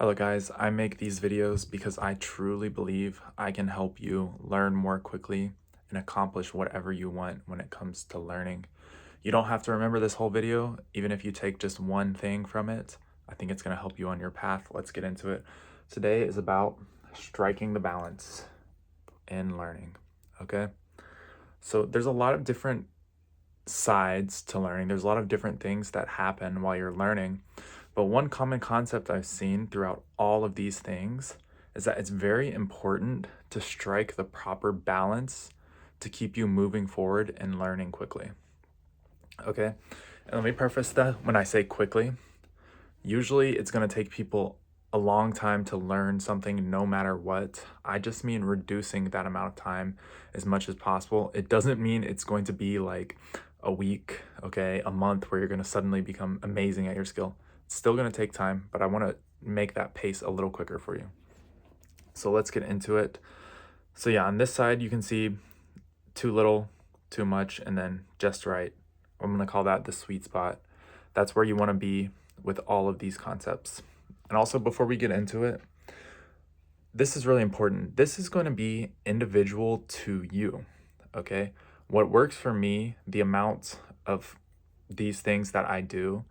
Hello guys, I make these videos because I truly believe I can help you learn more quickly and accomplish whatever you want when it comes to learning. You don't have to remember this whole video, even if you take just one thing from it. I think it's going to help you on your path. Let's get into it. Today is about striking the balance in learning, okay? So there's a lot of different sides to learning. There's a lot of different things that happen while you're learning. But one common concept I've seen throughout all of these things is that it's very important to strike the proper balance to keep you moving forward and learning quickly. Okay? And let me preface that when I say quickly, usually it's going to take people a long time to learn something no matter what. I just mean reducing that amount of time as much as possible. It doesn't mean it's going to be like a week, okay, a month where you're going to suddenly become amazing at your skill. It's still going to take time, but I want to make that pace a little quicker for you. So let's get into it. So yeah, on this side, you can see too little, too much, and then just right. I'm going to call that the sweet spot. That's where you want to be with all of these concepts. And also, before we get into it, this is really important. This is going to be individual to you, okay? What works for me, the amount of these things that I do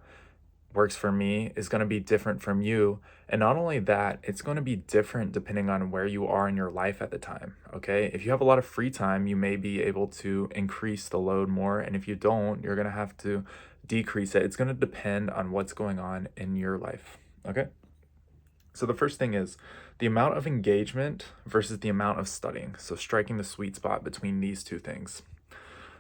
works for me is going to be different from you. And not only that, it's going to be different depending on where you are in your life at the time, okay? If you have a lot of free time, you may be able to increase the load more. And if you don't, you're going to have to decrease it. It's going to depend on what's going on in your life, okay? So the first thing is the amount of engagement versus the amount of studying. So striking the sweet spot between these two things.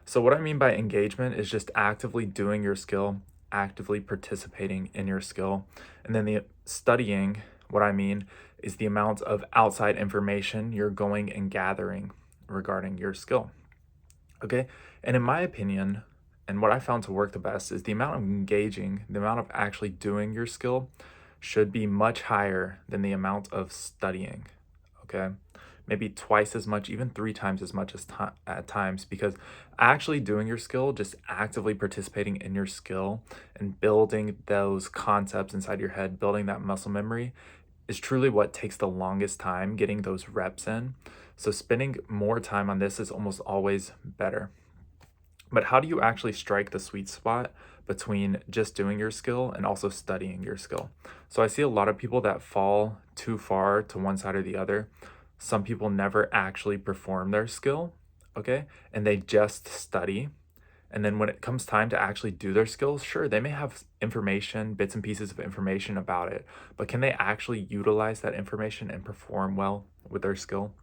So what I mean by engagement is just actively doing your skill, actively participating in your skill. And then the studying, what I mean is the amount of outside information you're going and gathering regarding your skill. Okay? And in my opinion, and what I found to work the best is the amount of engaging, the amount of actually doing your skill should be much higher than the amount of studying. Okay? Maybe twice as much, even three times as much as at times, because actually doing your skill, just actively participating in your skill and building those concepts inside your head, building that muscle memory is truly what takes the longest time getting those reps in. So spending more time on this is almost always better. But how do you actually strike the sweet spot between just doing your skill and also studying your skill? So I see a lot of people that fall too far to one side or the other. Some people never actually perform their skill, okay? And they just study. And then when it comes time to actually do their skills, sure, they may have information, bits and pieces of information about it, but can they actually utilize that information and perform well with their skill?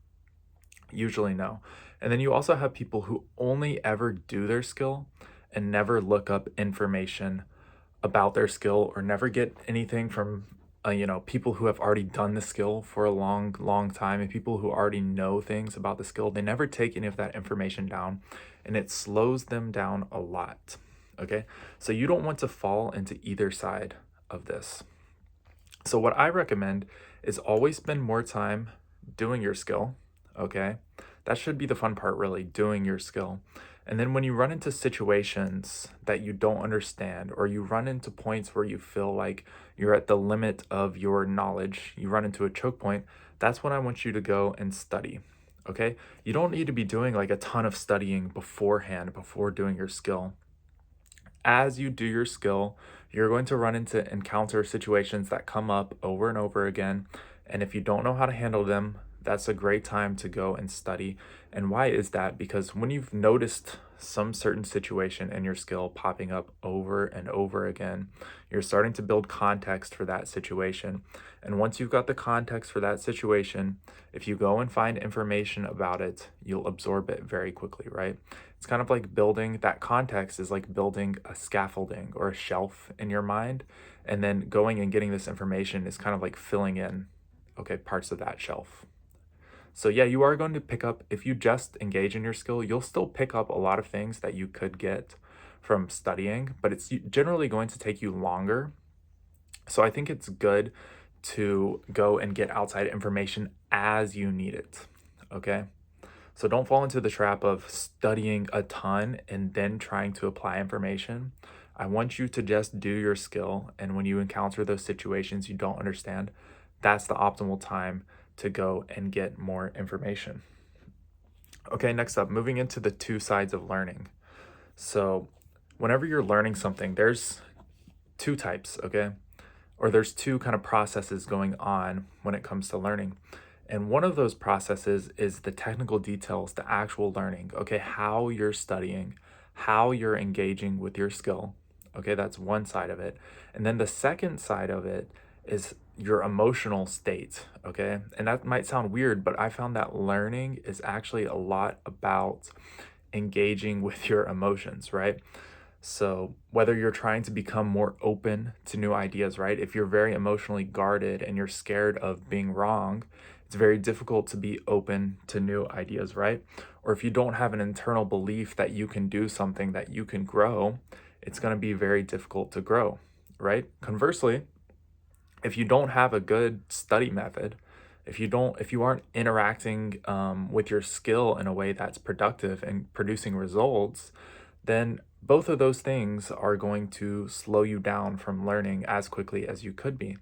Usually no. And then you also have people who only ever do their skill and never look up information about their skill or never get anything from people who have already done the skill for a long time, and people who already know things about the skill. They never take any of that information down, and it slows them down a lot. Okay, so you don't want to fall into either side of this. So what I recommend is always spend more time doing your skill. Okay, that should be the fun part, really, doing your skill. And then when you run into situations that you don't understand, or you run into points where you feel like you're at the limit of your knowledge, you run into a choke point, that's when I want you to go and study. Okay, you don't need to be doing like a ton of studying beforehand before doing your skill. As you do your skill, you're going to run into encounter situations that come up over and over again. And if you don't know how to handle them, that's a great time to go and study. And why is that? Because when you've noticed some certain situation in your skill popping up over and over again, you're starting to build context for that situation. And once you've got the context for that situation, if you go and find information about it, you'll absorb it very quickly, right? It's kind of like building that context is like building a scaffolding or a shelf in your mind. And then going and getting this information is kind of like filling in, okay, parts of that shelf. So yeah, you are going to pick up, if you just engage in your skill, you'll still pick up a lot of things that you could get from studying, but it's generally going to take you longer. So I think it's good to go and get outside information as you need it, okay? So don't fall into the trap of studying a ton and then trying to apply information. I want you to just do your skill, and when you encounter those situations you don't understand, that's the optimal time to go and get more information. Okay, next up, moving into the two sides of learning. So, whenever you're learning something, there's two types, okay? Or there's two kind of processes going on when it comes to learning. And one of those processes is the technical details, the actual learning, okay? How you're studying, how you're engaging with your skill, okay? That's one side of it. And then the second side of it is your emotional state, okay? And that might sound weird, but I found that learning is actually a lot about engaging with your emotions, right? So, whether you're trying to become more open to new ideas, right? If you're very emotionally guarded and you're scared of being wrong, it's very difficult to be open to new ideas, right? Or if you don't have an internal belief that you can do something, that you can grow, it's going to be very difficult to grow, right? Conversely, if you don't have a good study method, if you aren't interacting with your skill in a way that's productive and producing results, then both of those things are going to slow you down from learning as quickly as you could be.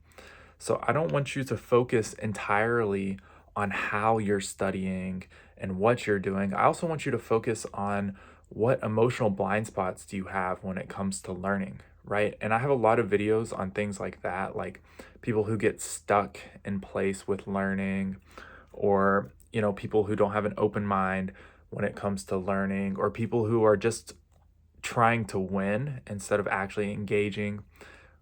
So I don't want you to focus entirely on how you're studying and what you're doing. I also want you to focus on what emotional blind spots do you have when it comes to learning, right? And I have a lot of videos on things like that, like people who get stuck in place with learning, or, people who don't have an open mind when it comes to learning, or people who are just trying to win instead of actually engaging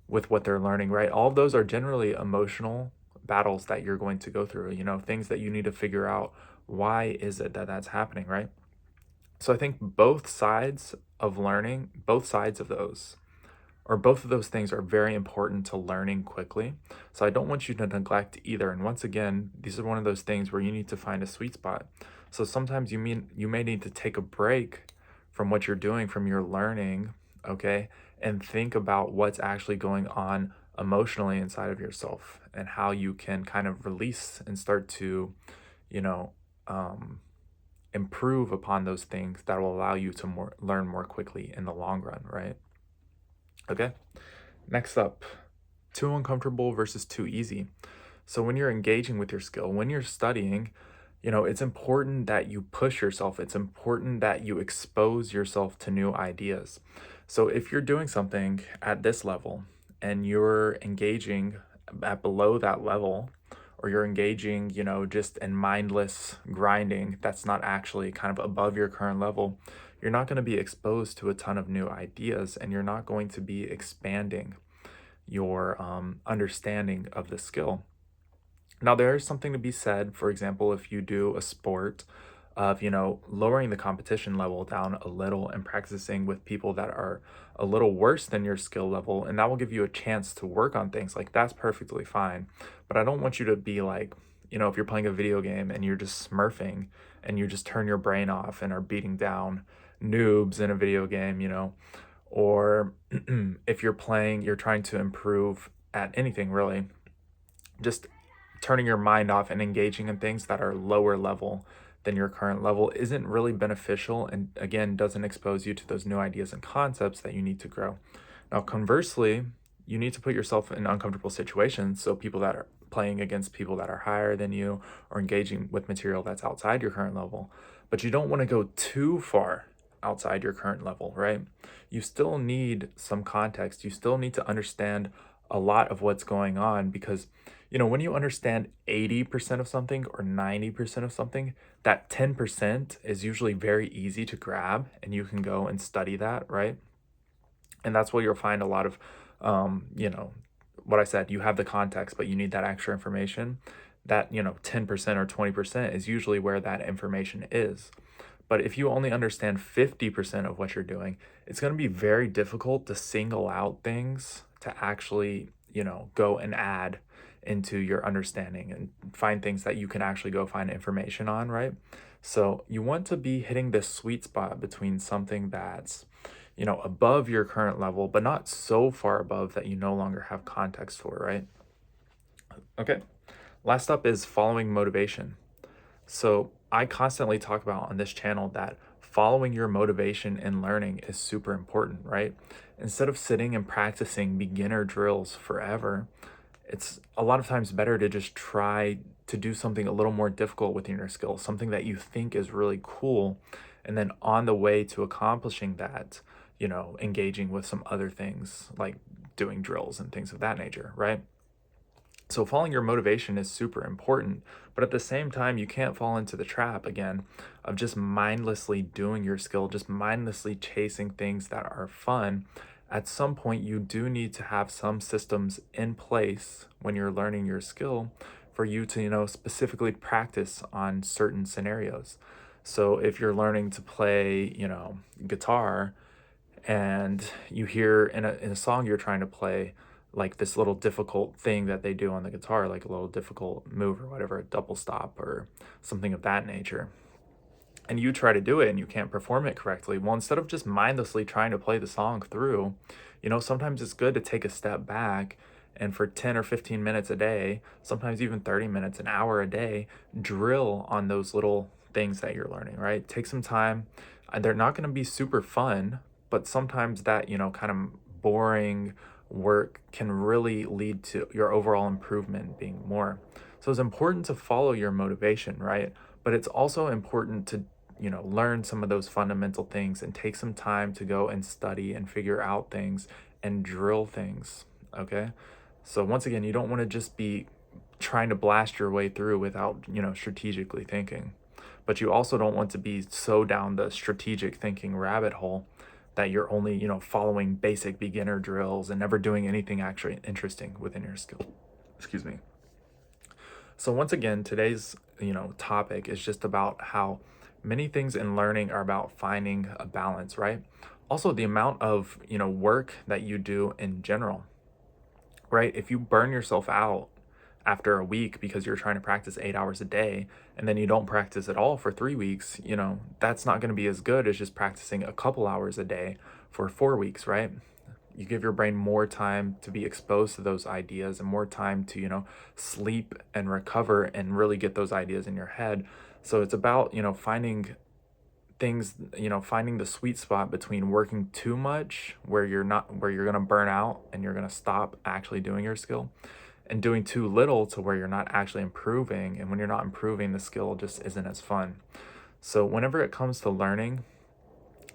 with what they're learning, right? All of those are generally emotional battles that you're going to go through, things that you need to figure out. Why is it that that's happening, right? So I think both sides of learning, both sides of those, or both of those things are very important to learning quickly. So I don't want you to neglect either. And once again, these are one of those things where you need to find a sweet spot. So sometimes you may need to take a break from what you're doing, from your learning, okay, and think about what's actually going on emotionally inside of yourself and how you can kind of release and start to, you know, um, improve upon those things that will allow you to learn more quickly in the long run, right? Okay. Next up, too uncomfortable versus too easy. So when you're engaging with your skill, when you're studying, it's important that you push yourself. It's important that you expose yourself to new ideas. So if you're doing something at this level and you're engaging at below that level, or you're engaging, just in mindless grinding that's not actually kind of above your current level, you're not going to be exposed to a ton of new ideas, and you're not going to be expanding your understanding of the skill. Now, there is something to be said, for example, if you do a sport, of, lowering the competition level down a little and practicing with people that are a little worse than your skill level, and that will give you a chance to work on things. Like, that's perfectly fine. But I don't want you to be like, if you're playing a video game and you're just smurfing and you just turn your brain off and are beating down noobs in a video game, or if you're trying to improve at anything really, just turning your mind off and engaging in things that are lower level than your current level isn't really beneficial, and again doesn't expose you to those new ideas and concepts that you need to grow. Now, conversely, you need to put yourself in uncomfortable situations, so people that are playing against people that are higher than you, or engaging with material that's outside your current level, but you don't want to go too far outside your current level, right? You still need some context. You still need to understand a lot of what's going on, because when you understand 80% of something or 90% of something, that 10% is usually very easy to grab, and you can go and study that, right? And that's where you'll find a lot of, what I said, you have the context, but you need that extra information. That, 10% or 20% is usually where that information is. But if you only understand 50% of what you're doing, it's going to be very difficult to single out things to actually, go and add into your understanding and find things that you can actually go find information on, right? So you want to be hitting this sweet spot between something that's, above your current level, but not so far above that you no longer have context for, right? Okay. Last up is following motivation. So I constantly talk about on this channel that following your motivation in learning is super important, right? Instead of sitting and practicing beginner drills forever, it's a lot of times better to just try to do something a little more difficult within your skill, something that you think is really cool. And then on the way to accomplishing that, engaging with some other things like doing drills and things of that nature, right? So following your motivation is super important, but at the same time, you can't fall into the trap again of just mindlessly doing your skill, just mindlessly chasing things that are fun. At some point, you do need to have some systems in place when you're learning your skill for you to, specifically practice on certain scenarios. So if you're learning to play, guitar, and you hear in a song you're trying to play like this little difficult thing that they do on the guitar, like a little difficult move or whatever, a double stop or something of that nature, and you try to do it and you can't perform it correctly. Well, instead of just mindlessly trying to play the song through, sometimes it's good to take a step back and for 10 or 15 minutes a day, sometimes even 30 minutes, an hour a day, drill on those little things that you're learning, right? Take some time. They're not going to be super fun, but sometimes that, kind of boring work can really lead to your overall improvement being more. So it's important to follow your motivation, right? But it's also important to learn some of those fundamental things and take some time to go and study and figure out things and drill things. Okay. So once again, you don't want to just be trying to blast your way through without, strategically thinking. But you also don't want to be so down the strategic thinking rabbit hole that you're only, following basic beginner drills and never doing anything actually interesting within your skill. Excuse me. So once again, today's, topic is just about how many things in learning are about finding a balance, right? Also the amount of, work that you do in general, right? If you burn yourself out after a week because you're trying to practice 8 hours a day and then you don't practice at all for 3 weeks, that's not going to be as good as just practicing a couple hours a day for 4 weeks, right? You give your brain more time to be exposed to those ideas and more time to, sleep and recover and really get those ideas in your head. So it's about, finding things, finding the sweet spot between working too much where you're going to burn out and you're going to stop actually doing your skill, and doing too little to where you're not actually improving. And when you're not improving, the skill just isn't as fun. So whenever it comes to learning,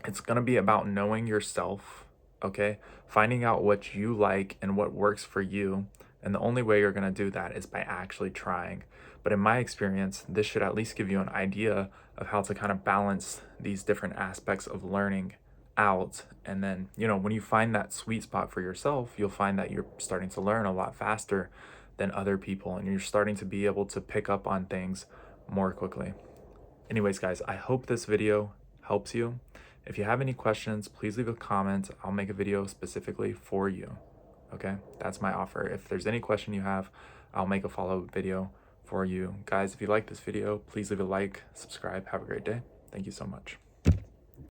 it's going to be about knowing yourself, okay? Finding out what you like and what works for you. And the only way you're going to do that is by actually trying. But in my experience, this should at least give you an idea of how to kind of balance these different aspects of learning out. And then, when you find that sweet spot for yourself, you'll find that you're starting to learn a lot faster than other people. And you're starting to be able to pick up on things more quickly. Anyways, guys, I hope this video helps you. If you have any questions, please leave a comment. I'll make a video specifically for you. Okay, that's my offer. If there's any question you have, I'll make a follow-up video for you. Guys, if you like this video, please leave a like, subscribe. Have a great day. Thank you so much.